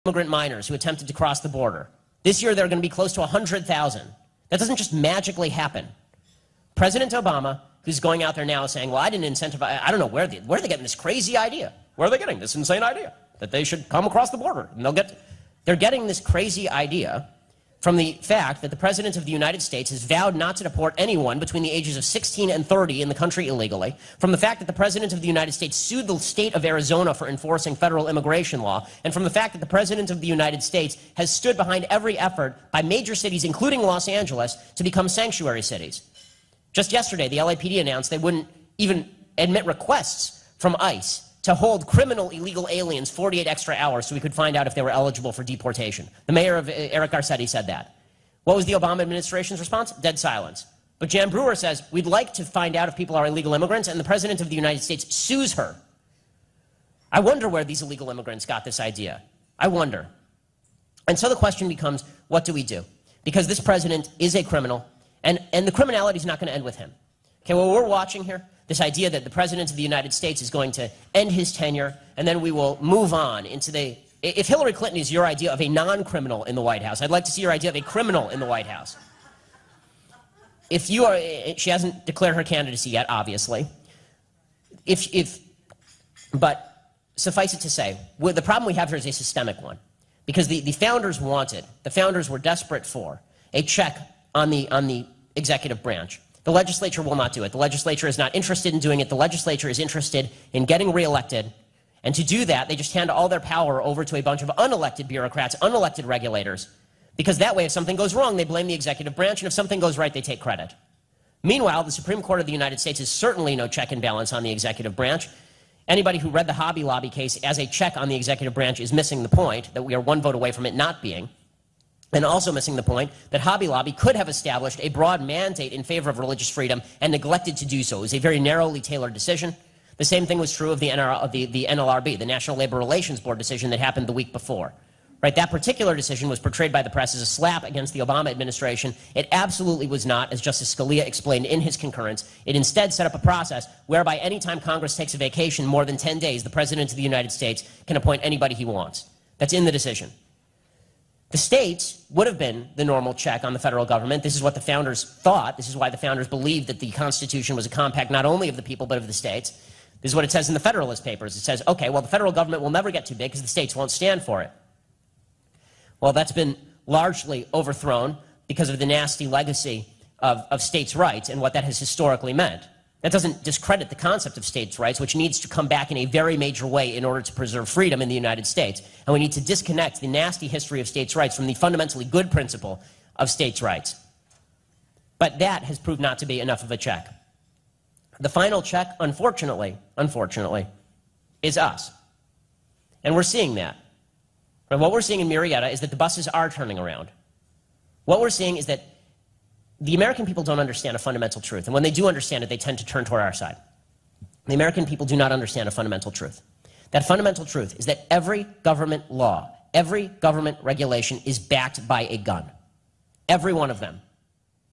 immigrant minors who attempted to cross the border. This year, there are going to be close to 100,000. That doesn't just magically happen. President Obama, who's going out there now saying, well, I didn't incentivize, I don't know where are they getting this crazy idea? Where are they getting this insane idea? That they should come across the border. And they're getting this crazy idea from the fact that the President of the United States has vowed not to deport anyone between the ages of 16 and 30 in the country illegally, from the fact that the President of the United States sued the state of Arizona for enforcing federal immigration law, and from the fact that the President of the United States has stood behind every effort by major cities, including Los Angeles, to become sanctuary cities. Just yesterday, the LAPD announced they wouldn't even admit requests from ICE to hold criminal illegal aliens 48 extra hours so we could find out if they were eligible for deportation. The mayor of Eric Garcetti said that. What was the Obama administration's response? Dead silence. But Jan Brewer says, we'd like to find out if people are illegal immigrants, and the President of the United States sues her. I wonder where these illegal immigrants got this idea. I wonder. And so the question becomes, what do we do? Because this president is a criminal, and the criminality is not going to end with him. Okay, well, we're watching here this idea that the President of the United States is going to end his tenure, and then we will move on into the... If Hillary Clinton is your idea of a non-criminal in the White House, I'd like to see your idea of a criminal in the White House. If you are... She hasn't declared her candidacy yet, obviously. But suffice it to say, the problem we have here is a systemic one. Because the founders wanted, the founders were desperate for, a check on the executive branch. The legislature will not do it. The legislature is not interested in doing it. The legislature is interested in getting reelected. And to do that, they just hand all their power over to a bunch of unelected bureaucrats, unelected regulators. Because that way, if something goes wrong, they blame the executive branch, and if something goes right, they take credit. Meanwhile, the Supreme Court of the United States is certainly no check and balance on the executive branch. Anybody who read the Hobby Lobby case as a check on the executive branch is missing the point, that we are one vote away from it not being. And also missing the point that Hobby Lobby could have established a broad mandate in favor of religious freedom and neglected to do so. It was a very narrowly tailored decision. The same thing was true of the NLRB, the National Labor Relations Board decision that happened the week before. Right, that particular decision was portrayed by the press as a slap against the Obama administration. It absolutely was not, as Justice Scalia explained in his concurrence. It instead set up a process whereby any time Congress takes a vacation more than 10 days, the President of the United States can appoint anybody he wants. That's in the decision. The states would have been the normal check on the federal government. This is what the founders thought. This is why the founders believed that the Constitution was a compact not only of the people but of the states. This is what it says in the Federalist Papers. It says, okay, well, the federal government will never get too big because the states won't stand for it. Well, that's been largely overthrown because of the nasty legacy of states' rights and what that has historically meant. That doesn't discredit the concept of states' rights, which needs to come back in a very major way in order to preserve freedom in the United States. And we need to disconnect the nasty history of states' rights from the fundamentally good principle of states' rights. But that has proved not to be enough of a check. The final check, unfortunately, is us. And we're seeing that. And what we're seeing in Marietta is that the buses are turning around. What we're seeing is that the American people don't understand a fundamental truth, and when they do understand it, they tend to turn toward our side. The American people do not understand a fundamental truth. That fundamental truth is that every government law, every government regulation is backed by a gun. Every one of them.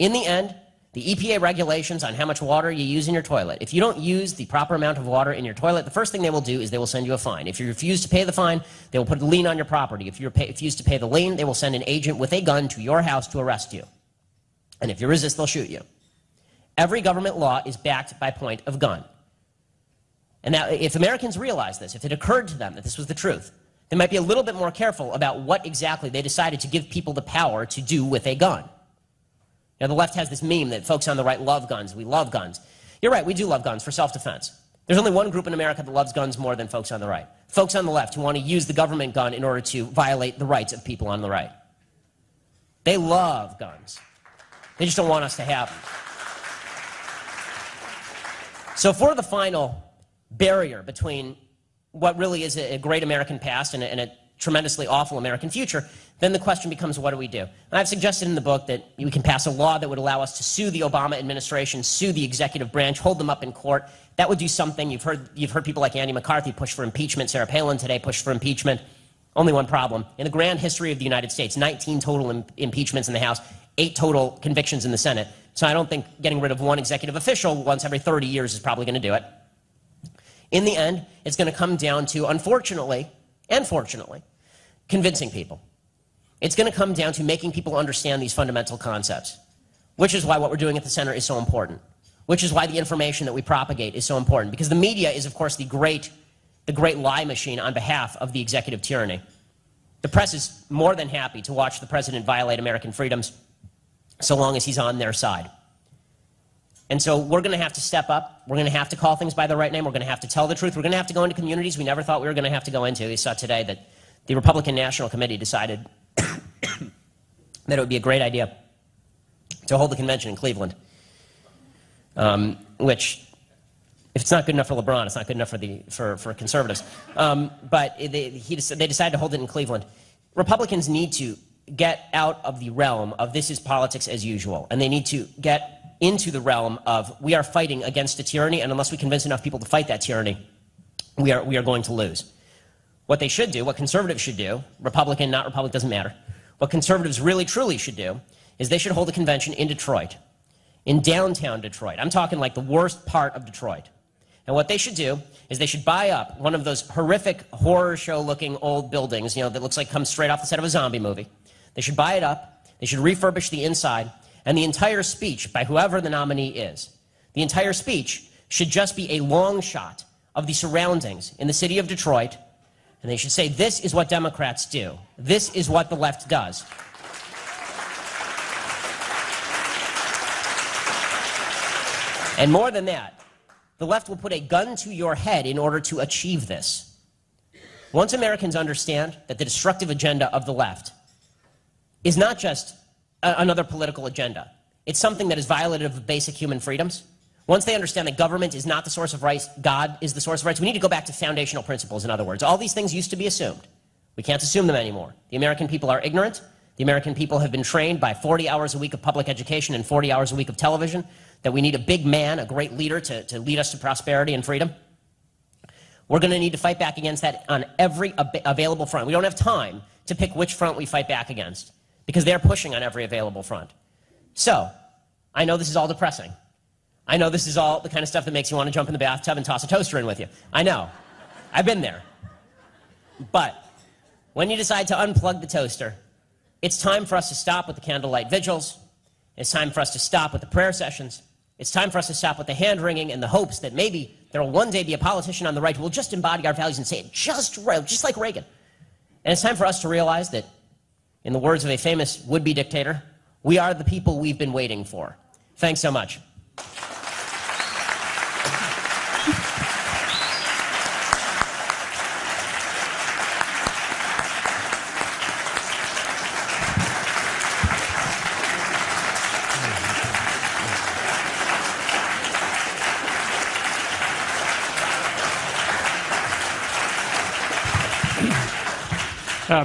In the end, the EPA regulations on how much water you use in your toilet. If you don't use the proper amount of water in your toilet, the first thing they will do is they will send you a fine. If you refuse to pay the fine, they will put a lien on your property. If you refuse to pay the lien, they will send an agent with a gun to your house to arrest you. And if you resist, they'll shoot you. Every government law is backed by point of gun. And now, if Americans realize this, if it occurred to them that this was the truth, they might be a little bit more careful about what exactly they decided to give people the power to do with a gun. Now, the left has this meme that folks on the right love guns. We love guns. You're right, we do love guns for self-defense. There's only one group in America that loves guns more than folks on the right. Folks on the left who want to use the government gun in order to violate the rights of people on the right. They love guns. They just don't want us to have them. So for the final barrier between what really is a great American past and a tremendously awful American future, then the question becomes, what do we do? And I've suggested in the book that we can pass a law that would allow us to sue the Obama administration, sue the executive branch, hold them up in court. That would do something. You've heard people like Andy McCarthy push for impeachment. Sarah Palin today pushed for impeachment. Only one problem. In the grand history of the United States, 19 total impeachments in the House, 8 total convictions in the Senate. So I don't think getting rid of one executive official once every 30 years is probably going to do it. In the end, it's going to come down to, unfortunately and fortunately, convincing people. It's going to come down to making people understand these fundamental concepts, which is why what we're doing at the center is so important, which is why the information that we propagate is so important, because the media is, of course, the great lie machine on behalf of the executive tyranny. The press is more than happy to watch the president violate American freedoms so long as he's on their side. And so we're going to have to step up. We're going to have to call things by the right name. We're going to have to tell the truth. We're going to have to go into communities we never thought we were going to have to go into. We saw today that the Republican National Committee decided that it would be a great idea to hold the convention in Cleveland, which, if it's not good enough for LeBron, it's not good enough for conservatives. But they decided to hold it in Cleveland. Republicans need to get out of the realm of this is politics as usual, and they need to get into the realm of we are fighting against a tyranny, and unless we convince enough people to fight that tyranny, we are going to lose. What they should do, what conservatives should do, Republican, not Republican, doesn't matter, what conservatives really truly should do is they should hold a convention in Detroit, in downtown Detroit. I'm talking like the worst part of Detroit. And what they should do is they should buy up one of those horrific horror show looking old buildings, you know, that looks like comes straight off the set of a zombie movie. They should buy it up, they should refurbish the inside, and the entire speech by whoever the nominee is, the entire speech should just be a long shot of the surroundings in the city of Detroit, and they should say, this is what Democrats do. This is what the left does. And more than that, the left will put a gun to your head in order to achieve this. Once Americans understand that the destructive agenda of the left is not just another political agenda, it's something that is violative of basic human freedoms. Once they understand that government is not the source of rights, God is the source of rights, we need to go back to foundational principles, in other words. All these things used to be assumed. We can't assume them anymore. The American people are ignorant. The American people have been trained by 40 hours a week of public education and 40 hours a week of television that we need a big man, a great leader to lead us to prosperity and freedom. We're going to need to fight back against that on every available front. We don't have time to pick which front we fight back against because they're pushing on every available front. So, I know this is all depressing. I know this is all the kind of stuff that makes you want to jump in the bathtub and toss a toaster in with you. I know. I've been there. But when you decide to unplug the toaster, it's time for us to stop with the candlelight vigils. It's time for us to stop with the prayer sessions. It's time for us to stop with the hand-wringing and the hopes that maybe there will one day be a politician on the right who will just embody our values and say it just right, just like Reagan. And it's time for us to realize that, in the words of a famous would-be dictator, we are the people we've been waiting for. Thanks so much.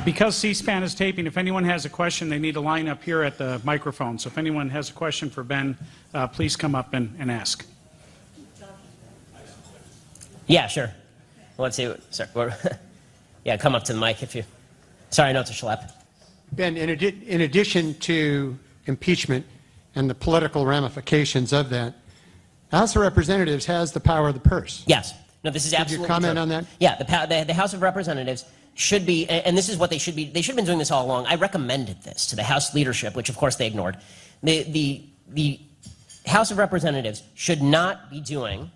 Because C-SPAN is taping, if anyone has a question, they need to line up here at the microphone. So if anyone has a question for Ben, please come up and ask. Yeah, sure. Let's see. Sorry. Yeah, come up to the mic if you... Sorry, I know it's a schlep. Ben, in addition to impeachment and the political ramifications of that, the House of Representatives has the power of the purse. Yes. No, this is absolutely true. Could you comment true. on that? Yeah, the House of Representatives should be, and this is what they should be doing this all along. I recommended this to the House leadership, which of course they ignored. The House of Representatives should not be doing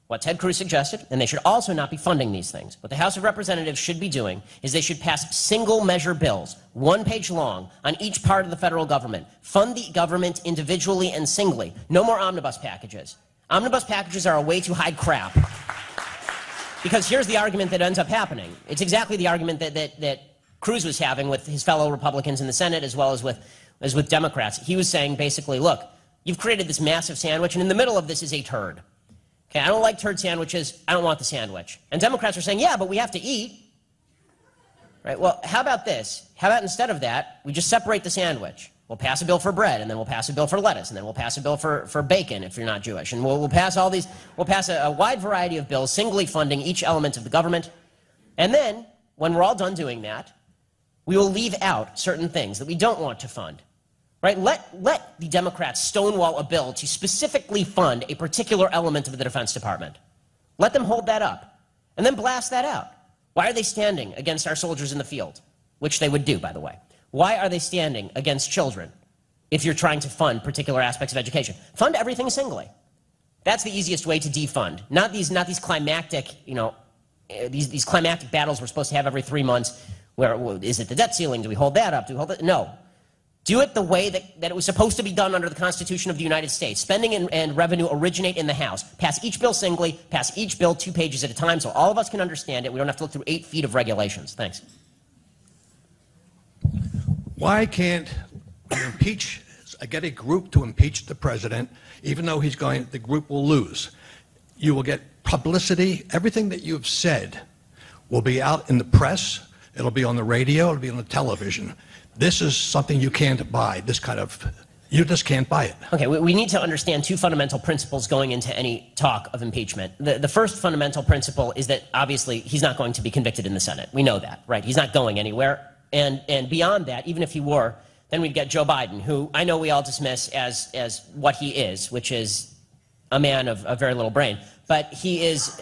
what Ted Cruz suggested, and they should also not be funding these things. What the House of Representatives should be doing is they should pass single measure bills, one page long, on each part of the federal government. Fund the government individually and singly. No more omnibus packages. Omnibus packages are a way to hide crap. Because here's the argument that ends up happening. It's exactly the argument that Cruz was having with his fellow Republicans in the Senate as well as with Democrats. He was saying basically, look, you've created this massive sandwich, and in the middle of this is a turd. Okay, I don't like turd sandwiches. I don't want the sandwich. And Democrats are saying, yeah, but we have to eat. Right? Well, how about this? How about instead of that, we just separate the sandwich? We'll pass a bill for bread, and then we'll pass a bill for lettuce, and then we'll pass a bill for bacon if you're not Jewish. And we'll pass all these, we'll pass a wide variety of bills, singly funding each element of the government. And then, when we're all done doing that, we will leave out certain things that we don't want to fund. Right? Let the Democrats stonewall a bill to specifically fund a particular element of the Defense Department. Let them hold that up, and then blast that out. Why are they standing against our soldiers in the field? which they would do, by the way, why are they standing against children if you're trying to fund particular aspects of education? Fund everything singly. That's the easiest way to defund. Not these climactic, these climactic battles we're supposed to have every 3 months. Where is it the debt ceiling? Do we hold that up? Do we hold it? No. Do it the way that it was supposed to be done under the Constitution of the United States. Spending and revenue originate in the House. Pass each bill singly, pass each bill 2 pages at a time so all of us can understand it. We don't have to look through 8 feet of regulations. Thanks. Why can't you get a group to impeach the president, even though the group will lose? You will get publicity. Everything that you've said will be out in the press. It'll be on the radio. It'll be on the television. This is something you can't buy. You just can't buy it. Okay, we need to understand 2 fundamental principles going into any talk of impeachment. The first fundamental principle is that obviously he's not going to be convicted in the Senate. We know that, right? He's not going anywhere. And beyond that, even if he were, then we'd get Joe Biden, who I know we all dismiss as what he is, which is a man of very little brain. But he is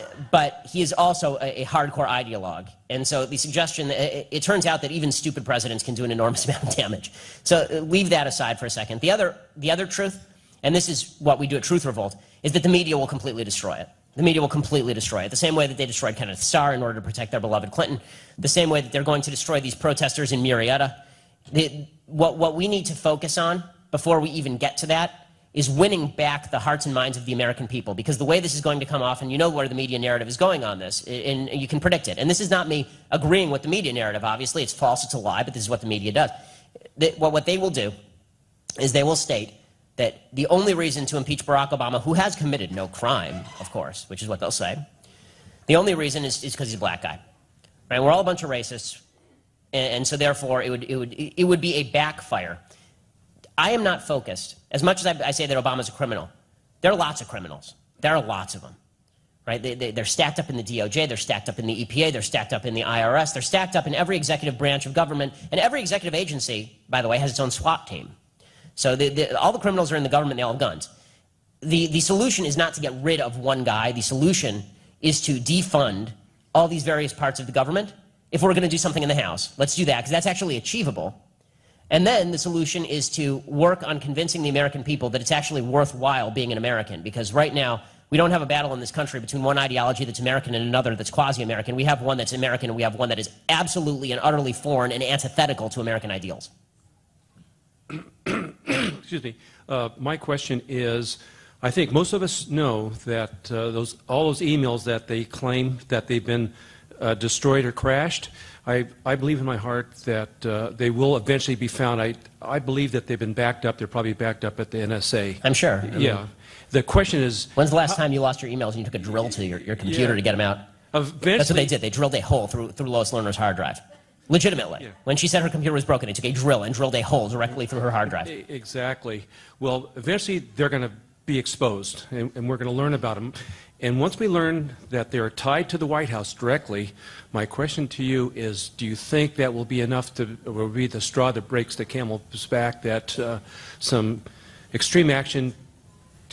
also a hardcore ideologue. And so the suggestion, it turns out that even stupid presidents can do an enormous amount of damage. So leave that aside for a second. The other truth, and this is what we do at Truth Revolt, is that the media will completely destroy it. The media will completely destroy it. The same way that they destroyed Kenneth Starr in order to protect their beloved Clinton. The same way that they're going to destroy these protesters in Murrieta. What we need to focus on before we even get to that is winning back the hearts and minds of the American people. Because the way this is going to come off, and you know where the media narrative is going on this, and you can predict it. And this is not me agreeing with the media narrative, obviously. It's false, it's a lie, but this is what the media does. What they will do is they will state that the only reason to impeach Barack Obama, who has committed no crime, of course, which is what they'll say, the only reason is because he's a black guy. Right? We're all a bunch of racists, and so therefore it would be a backfire. I am not focused, as much as I say that Obama's a criminal, there are lots of criminals. There are lots of them. Right? They're stacked up in the DOJ, they're stacked up in the EPA, they're stacked up in the IRS, they're stacked up in every executive branch of government, and every executive agency, by the way, has its own SWAT team. So all the criminals are in the government, they all have guns. The solution is not to get rid of one guy, the solution is to defund all these various parts of the government. If we're going to do something in the House, let's do that, because that's actually achievable. And then the solution is to work on convincing the American people that it's actually worthwhile being an American, because right now we don't have a battle in this country between one ideology that's American and another that's quasi-American. We have one that's American and we have one that is absolutely and utterly foreign and antithetical to American ideals. Excuse me. My question is, I think most of us know that all those emails that they claim that they've been destroyed or crashed, I believe in my heart that they will eventually be found. I believe that they've been backed up. They're probably backed up at the NSA. I'm sure. Yeah. The question is... When's the last time you lost your emails and you took a drill to your computer to get them out? That's what they did. They drilled a hole through Lois Lerner's hard drive. Legitimately. Yeah. When she said her computer was broken, they took a drill and drilled a hole directly through her hard drive. Exactly. Well, eventually they're going to be exposed, and we're going to learn about them. And once we learn that they're tied to the White House directly, my question to you is, do you think that will be enough will be the straw that breaks the camel's back, that some extreme action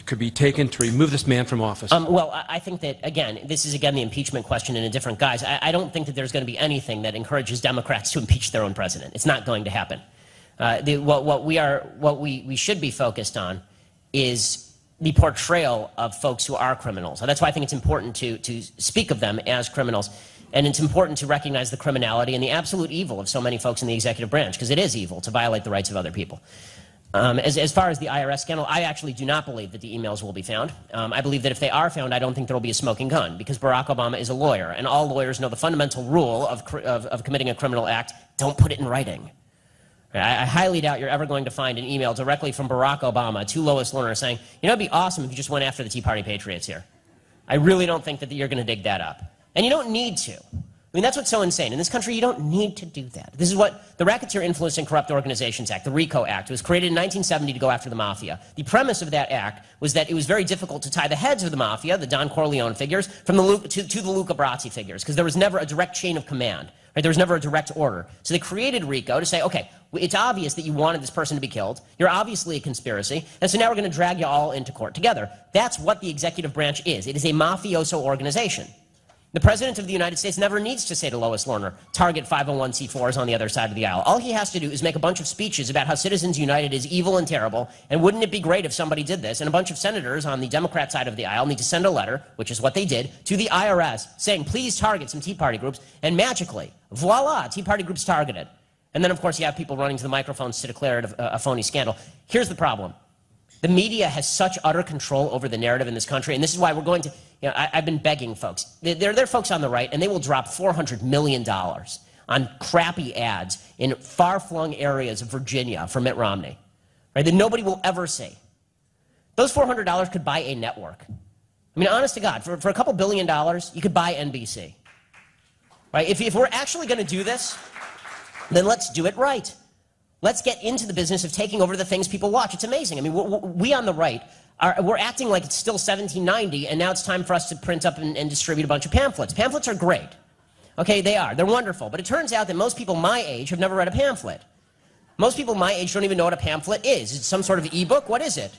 could be taken to remove this man from office? Well, I think that, again, this is, again, the impeachment question in a different guise. I don't think that there's going to be anything that encourages Democrats to impeach their own president. It's not going to happen. What we should be focused on is the portrayal of folks who are criminals. And that's why I think it's important to speak of them as criminals. And it's important to recognize the criminality and the absolute evil of so many folks in the executive branch, because it is evil to violate the rights of other people. As far as the IRS scandal, I actually do not believe that the emails will be found. I believe that if they are found, I don't think there will be a smoking gun, because Barack Obama is a lawyer, and all lawyers know the fundamental rule of committing a criminal act: don't put it in writing. I highly doubt you're ever going to find an email directly from Barack Obama to Lois Lerner saying, you know, it'd be awesome if you just went after the Tea Party patriots here. I really don't think that you're going to dig that up. And you don't need to. I mean, that's what's so insane. In this country, you don't need to do that. This is what the Racketeer Influenced and Corrupt Organizations Act, the RICO Act, was created in 1970 to go after the mafia. The premise of that act was that it was very difficult to tie the heads of the mafia, the Don Corleone figures, from to the Luca Brasi figures, because there was never a direct chain of command. Right? There was never a direct order. So they created RICO to say, okay, it's obvious that you wanted this person to be killed. You're obviously a conspiracy. And so now we're going to drag you all into court together. That's what the executive branch is. It is a mafioso organization. The President of the United States never needs to say to Lois Lerner, target 501c4s on the other side of the aisle. All he has to do is make a bunch of speeches about how Citizens United is evil and terrible, and wouldn't it be great if somebody did this? And a bunch of senators on the Democrat side of the aisle need to send a letter, which is what they did, to the IRS saying, please target some Tea Party groups, and magically, voila, Tea Party groups targeted. And then, of course, you have people running to the microphones to declare it a phony scandal. Here's the problem. The media has such utter control over the narrative in this country, and this is why we're going to, I've been begging folks. There are folks on the right, and they will drop $400 million on crappy ads in far-flung areas of Virginia for Mitt Romney, right, that nobody will ever see. Those $400 could buy a network. I mean, honest to God, for a couple $1 billion, you could buy NBC. Right? If we're actually going to do this, then let's do it right. Let's get into the business of taking over the things people watch. It's amazing. I mean, we on the right, we're acting like it's still 1790, and now it's time for us to print up and distribute a bunch of pamphlets. Pamphlets are great. Okay, they are. They're wonderful. But it turns out that most people my age have never read a pamphlet. Most people my age don't even know what a pamphlet is. It's some sort of e-book? What is it?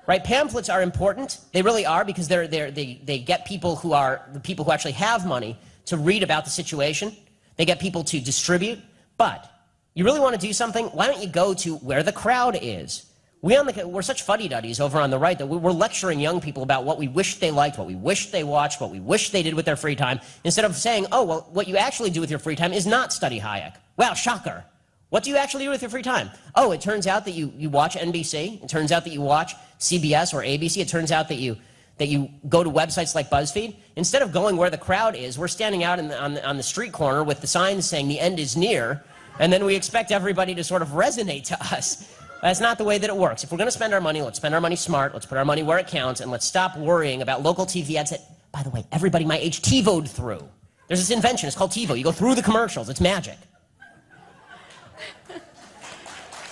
Right? Pamphlets are important. They really are, because they get people who are the people who actually have money to read about the situation. They get people to distribute. But you really want to do something? Why don't you go to where the crowd is? We're such fuddy-duddies over on the right that we're lecturing young people about what we wish they liked, what we wish they watched, what we wish they did with their free time, instead of saying, oh, well, what you actually do with your free time is not study Hayek. Wow, shocker. What do you actually do with your free time? Oh, it turns out that you watch NBC. It turns out that you watch CBS or ABC. It turns out that you go to websites like BuzzFeed. Instead of going where the crowd is, we're standing out on the street corner with the signs saying the end is near, and then we expect everybody to sort of resonate to us. That's not the way that it works. If we're going to spend our money, let's spend our money smart, let's put our money where it counts, and let's stop worrying about local TV ads that, by the way, everybody my age TiVo'd through. There's this invention, it's called TiVo. You go through the commercials, it's magic.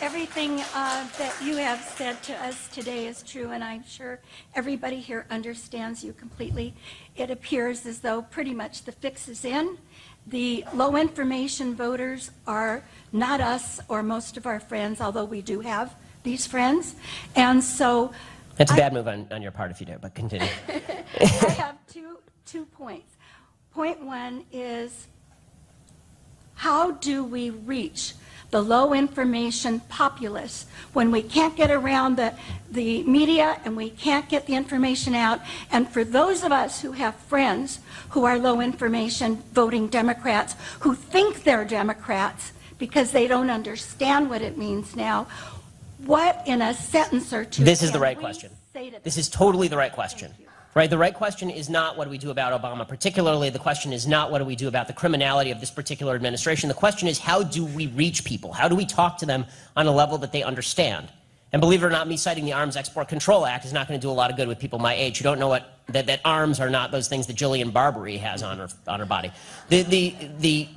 Everything that you have said to us today is true, and I'm sure everybody here understands you completely. It appears as though pretty much the fix is in. The low information voters are not us or most of our friends, although we do have these friends. And so That's a bad move on your part if you do, but continue. I have two points. Point one is, how do we reach the low information populace when we can't get around the media and we can't get the information out? And for those of us who have friends who are low information voting Democrats, who think they're Democrats because they don't understand what it means now, what in a sentence or two This is the right question. This is totally the right question. Right? The right question is not what do we do about Obama. Particularly, the question is not what do we do about the criminality of this particular administration. The question is, how do we reach people? How do we talk to them on a level that they understand? And believe it or not, me citing the Arms Export Control Act is not going to do a lot of good with people my age who don't know that arms are not those things that Jillian Barberie has on her body. The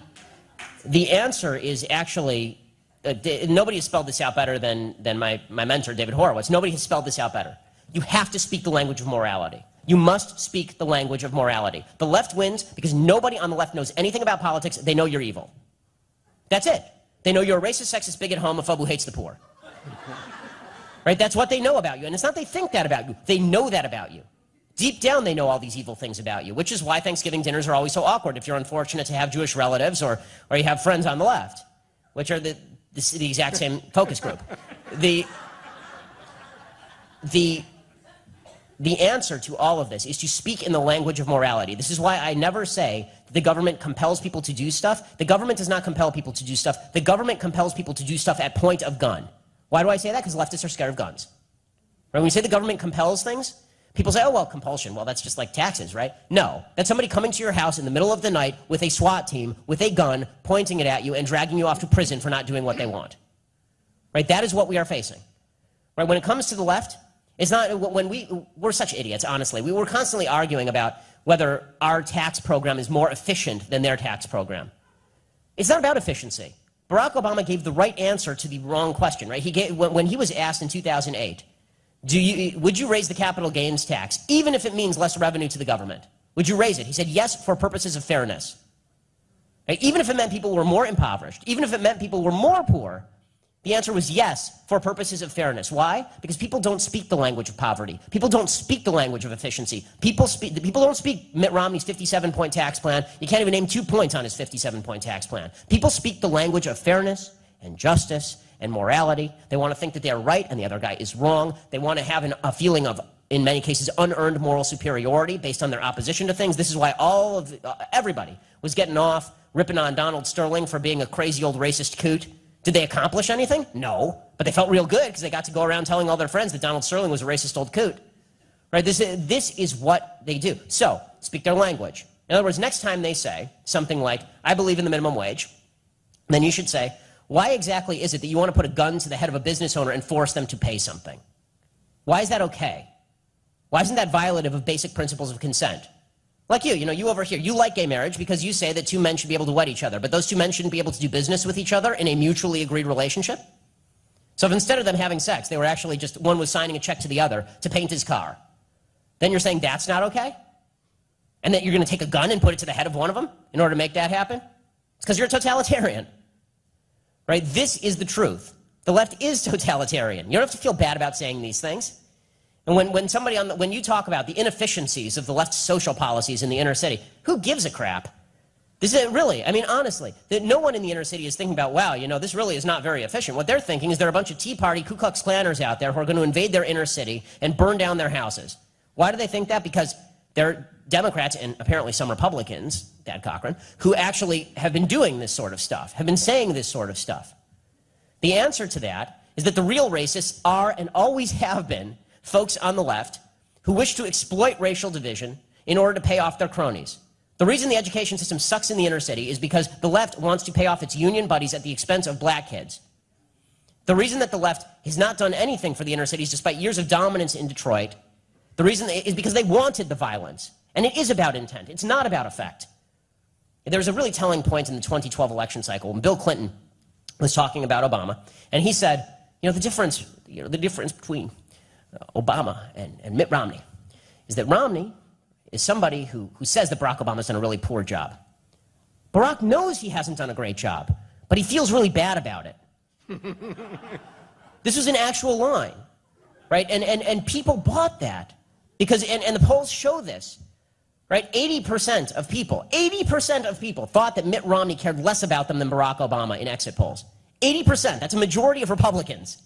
answer is actually, nobody has spelled this out better than my mentor, David Horowitz. Nobody has spelled this out better. You have to speak the language of morality. You must speak the language of morality. The left wins because nobody on the left knows anything about politics. They know you're evil. That's it. They know you're a racist, sexist, bigot, homophobe who hates the poor. Right? That's what they know about you. And it's not they think that about you. They know that about you. Deep down, they know all these evil things about you, which is why Thanksgiving dinners are always so awkward if you're unfortunate to have Jewish relatives or you have friends on the left, which are the exact same focus group. The answer to all of this is to speak in the language of morality. This is why I never say that the government compels people to do stuff. The government does not compel people to do stuff. The government compels people to do stuff at point of gun. Why do I say that? Because leftists are scared of guns. Right? When you say the government compels things, people say, oh, well, compulsion. Well, that's just like taxes, right? No. That's somebody coming to your house in the middle of the night with a SWAT team, with a gun, pointing it at you and dragging you off to prison for not doing what they want. Right? That is what we are facing. Right? When it comes to the left, it's not, when we're such idiots, honestly. We were constantly arguing about whether our tax program is more efficient than their tax program. It's not about efficiency. Barack Obama gave the right answer to the wrong question, right? When he was asked in 2008, would you raise the capital gains tax, even if it means less revenue to the government? Would you raise it? He said yes, for purposes of fairness. Right? Even if it meant people were more impoverished, even if it meant people were more poor, The answer was yes, for purposes of fairness. Why? Because people don't speak the language of poverty. People don't speak the language of efficiency. People don't speak Mitt Romney's 57-point tax plan. You can't even name 2 points on his 57-point tax plan. People speak the language of fairness and justice and morality. They want to think that they're right and the other guy is wrong. They want to have a feeling of, in many cases, unearned moral superiority based on their opposition to things. This is why everybody was getting off ripping on Donald Sterling for being a crazy old racist coot. Did they accomplish anything? No. But they felt real good because they got to go around telling all their friends that Donald Sterling was a racist old coot. Right? This is what they do. So, speak their language. In other words, next time they say something like, I believe in the minimum wage, then you should say, why exactly is it that you want to put a gun to the head of a business owner and force them to pay something? Why is that okay? Why isn't that violative of basic principles of consent? Like you over here, you like gay marriage because you say that 2 men should be able to wed each other, but those 2 men shouldn't be able to do business with each other in a mutually agreed relationship? So if instead of them having sex, they were actually just, one was signing a check to the other to paint his car, then you're saying that's not okay? And that you're going to take a gun and put it to the head of one of them in order to make that happen? It's because you're a totalitarian. Right? This is the truth. The left is totalitarian. You don't have to feel bad about saying these things. And when you talk about the inefficiencies of the left's social policies in the inner city, who gives a crap? This is really, I mean, honestly, that no one in the inner city is thinking about, wow, this really is not very efficient. What they're thinking is there are a bunch of Tea Party Ku Klux Klanners out there who are going to invade their inner city and burn down their houses. Why do they think that? Because they're Democrats and apparently some Republicans, Dad Cochran, who actually have been doing this sort of stuff, have been saying this sort of stuff. The answer to that is that the real racists are and always have been folks on the left who wish to exploit racial division in order to pay off their cronies. The reason the education system sucks in the inner city is because the left wants to pay off its union buddies at the expense of black kids. The reason that the left has not done anything for the inner cities despite years of dominance in Detroit, the reason is because they wanted the violence. And it is about intent. It's not about effect. There was a really telling point in the 2012 election cycle when Bill Clinton was talking about Obama, and he said, the difference between Obama and Mitt Romney is that Romney is somebody who says that Barack Obama's done a really poor job. Barack knows he hasn't done a great job, but he feels really bad about it. This was an actual line, right? And people bought that because, and the polls show this, right? 80% of people thought that Mitt Romney cared less about them than Barack Obama in exit polls. 80%, that's a majority of Republicans.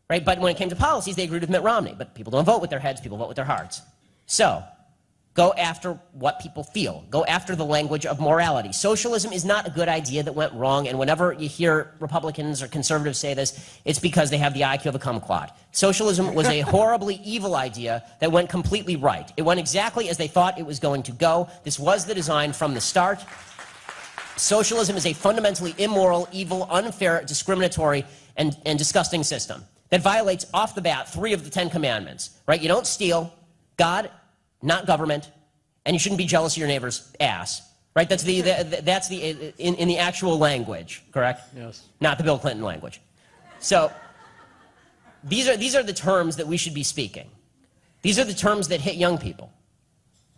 Right? But when it came to policies, they agreed with Mitt Romney. But people don't vote with their heads, people vote with their hearts. So, go after what people feel. Go after the language of morality. Socialism is not a good idea that went wrong, and whenever you hear Republicans or conservatives say this, it's because they have the IQ of a kumquat. Socialism was a horribly evil idea that went completely right. It went exactly as they thought it was going to go. This was the design from the start. Socialism is a fundamentally immoral, evil, unfair, discriminatory, and disgusting system that violates off the bat 3 of the 10 commandments, right? You don't steal, God, not government, and you shouldn't be jealous of your neighbor's ass, right? That's in the actual language, correct? Yes. Not the Bill Clinton language. So these are the terms that we should be speaking. These are the terms that hit young people.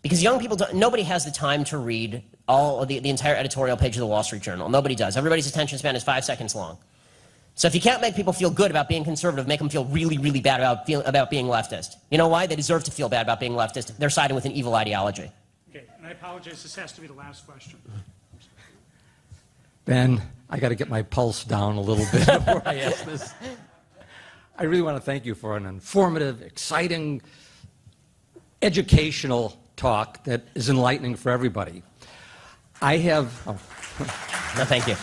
Because young people, nobody has the time to read all of the entire editorial page of the Wall Street Journal. Nobody does. Everybody's attention span is 5 seconds long. So if you can't make people feel good about being conservative, make them feel really, really bad about being leftist. You know why? They deserve to feel bad about being leftist. They're siding with an evil ideology. Okay, and I apologize. This has to be the last question. Ben, I got to get my pulse down a little bit before I ask this. I really want to thank you for an informative, exciting, educational talk that is enlightening for everybody. I have... Oh. No, thank you.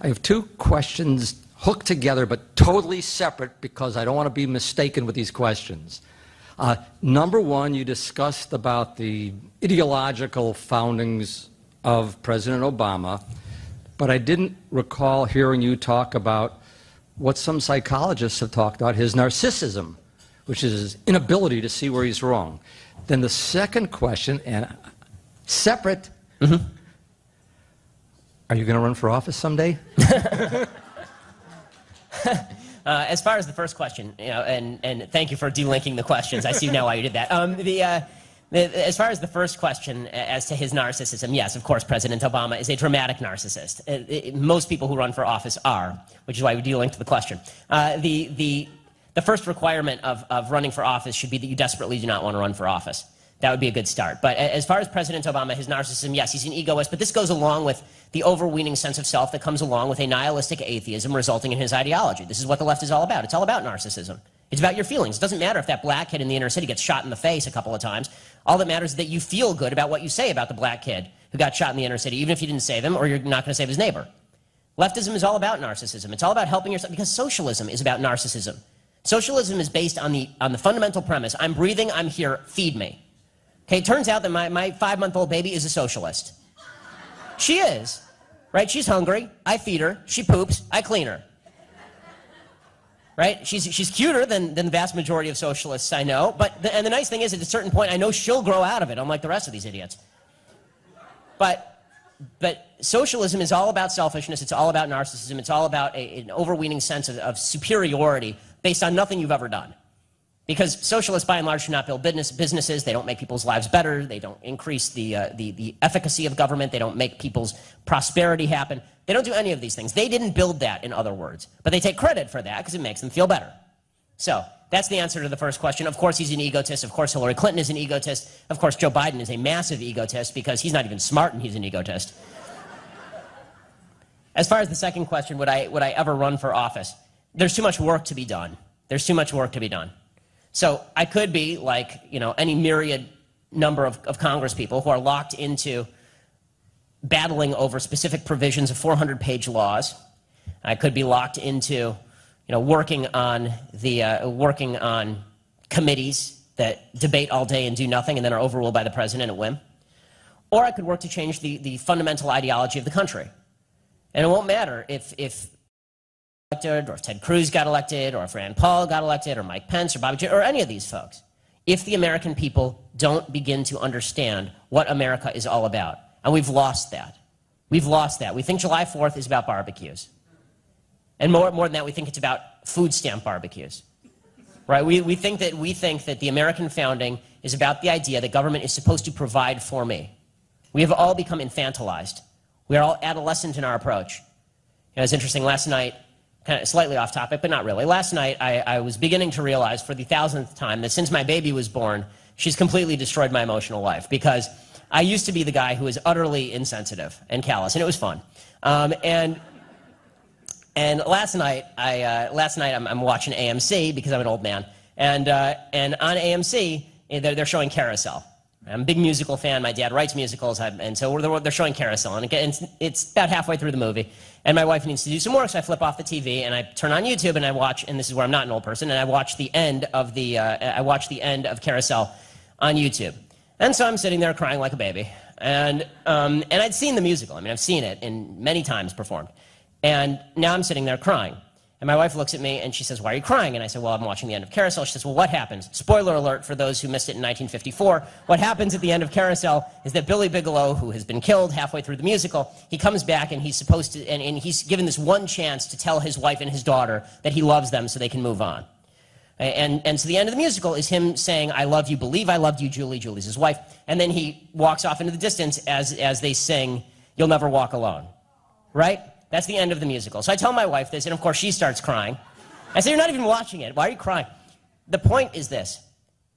I have 2 questions hooked together but totally separate because I don't want to be mistaken with these questions. Number 1, you discussed about the ideological foundings of President Obama, but I didn't recall hearing you talk about what some psychologists have talked about, his narcissism, which is his inability to see where he's wrong. Then the second question, and separate, are you going to run for office someday? As far as the first question, and thank you for delinking the questions. I see now why you did that. As far as the first question as to his narcissism, yes, of course, President Obama is a dramatic narcissist. Most people who run for office are, which is why we do link to the question. The first requirement of running for office should be that you desperately do not want to run for office. That would be a good start. But as far as President Obama, his narcissism, yes, he's an egoist, but this goes along with the overweening sense of self that comes along with a nihilistic atheism resulting in his ideology. This is what the left is all about. It's all about narcissism. It's about your feelings. It doesn't matter if that black kid in the inner city gets shot in the face a couple of times. All that matters is that you feel good about what you say about the black kid who got shot in the inner city, even if you didn't save him or you're not going to save his neighbor. Leftism is all about narcissism. It's all about helping yourself, because socialism is about narcissism. Socialism is based on the fundamental premise, I'm breathing, I'm here, feed me. Okay, it turns out that my 5-month-old baby is a socialist. She is, right? She's hungry, I feed her, she poops, I clean her. Right? She's cuter than the vast majority of socialists I know, and the nice thing is, at a certain point, I know she'll grow out of it, unlike the rest of these idiots. But socialism is all about selfishness, it's all about narcissism, it's all about an overweening sense of superiority based on nothing you've ever done. Because socialists, by and large, do not build businesses, they don't make people's lives better, they don't increase the efficacy of government, they don't make people's prosperity happen. They don't do any of these things. They didn't build that, in other words. But they take credit for that because it makes them feel better. So that's the answer to the first question. Of course he's an egotist. Of course Hillary Clinton is an egotist. Of course Joe Biden is a massive egotist because he's not even smart and he's an egotist. As far as the second question, would I ever run for office? There's too much work to be done. There's too much work to be done. So I could be like, any myriad number of Congress people who are locked into battling over specific provisions of 400-page laws. I could be locked into, working on committees that debate all day and do nothing and then are overruled by the president at whim. Or I could work to change the fundamental ideology of the country. And it won't matter if elected, or if Ted Cruz got elected, or if Rand Paul got elected, or Mike Pence, or Bobby J, or any of these folks. If the American people don't begin to understand what America is all about, and we've lost that. We've lost that. We think July 4th is about barbecues. And more than that, we think it's about food stamp barbecues. Right? We think that the American founding is about the idea that government is supposed to provide for me. We have all become infantilized. We are all adolescent in our approach. It was interesting last night, kind of slightly off topic, but not really. Last night, I was beginning to realize for the 1000th time that since my baby was born, she's completely destroyed my emotional life, because I used to be the guy who was utterly insensitive and callous, and it was fun. And last night I'm watching AMC because I'm an old man, and on AMC they're showing Carousel. I'm a big musical fan. My dad writes musicals, and so they're showing Carousel, and it's about halfway through the movie, and my wife needs to do some work, so I flip off the TV and I turn on YouTube and I watch, and this is where I'm not an old person, and I watch the end of Carousel on YouTube. And so I'm sitting there crying like a baby, and I'd seen the musical. I mean, I've seen it many times performed, and now I'm sitting there crying. And my wife looks at me and she says, "Why are you crying?" And I said, "Well, I'm watching the end of Carousel." She says, "Well, what happens?" Spoiler alert for those who missed it in 1954. What happens at the end of Carousel is that Billy Bigelow, who has been killed halfway through the musical, he comes back and he's supposed to, and he's given this one chance to tell his wife and his daughter that he loves them so they can move on. And so the end of the musical is him saying, "I love you, believe I loved you, Julie." Julie's his wife. And then he walks off into the distance as they sing, "You'll Never Walk Alone." Right? That's the end of the musical. So I tell my wife this, and of course she starts crying. I say, "You're not even watching it. Why are you crying?" The point is this.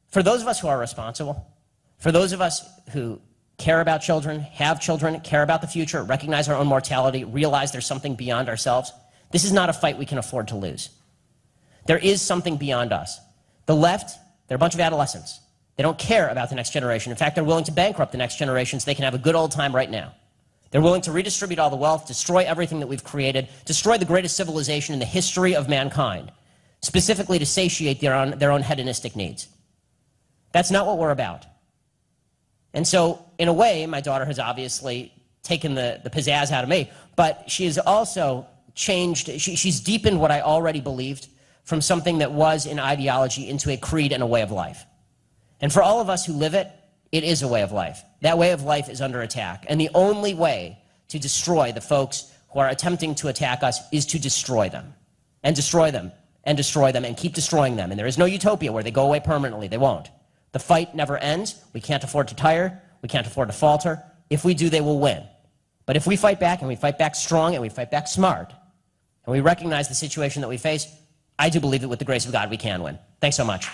For those of us who are responsible, for those of us who care about children, have children, care about the future, recognize our own mortality, realize there's something beyond ourselves, this is not a fight we can afford to lose. There is something beyond us. The left, they're a bunch of adolescents. They don't care about the next generation. In fact, they're willing to bankrupt the next generation so they can have a good old time right now. They're willing to redistribute all the wealth, destroy everything that we've created, destroy the greatest civilization in the history of mankind, specifically to satiate their own hedonistic needs. That's not what we're about. And so, in a way, my daughter has obviously taken the pizzazz out of me, but she has also changed, she's deepened what I already believed from something that was an ideology into a creed and a way of life. And for all of us who live it, it is a way of life. That way of life is under attack. And the only way to destroy the folks who are attempting to attack us is to destroy them. And destroy them. And destroy them and keep destroying them. And there is no utopia where they go away permanently. They won't. The fight never ends. We can't afford to tire. We can't afford to falter. If we do, they will win. But if we fight back, and we fight back strong, and we fight back smart, and we recognize the situation that we face, I do believe that with the grace of God we can win. Thanks so much.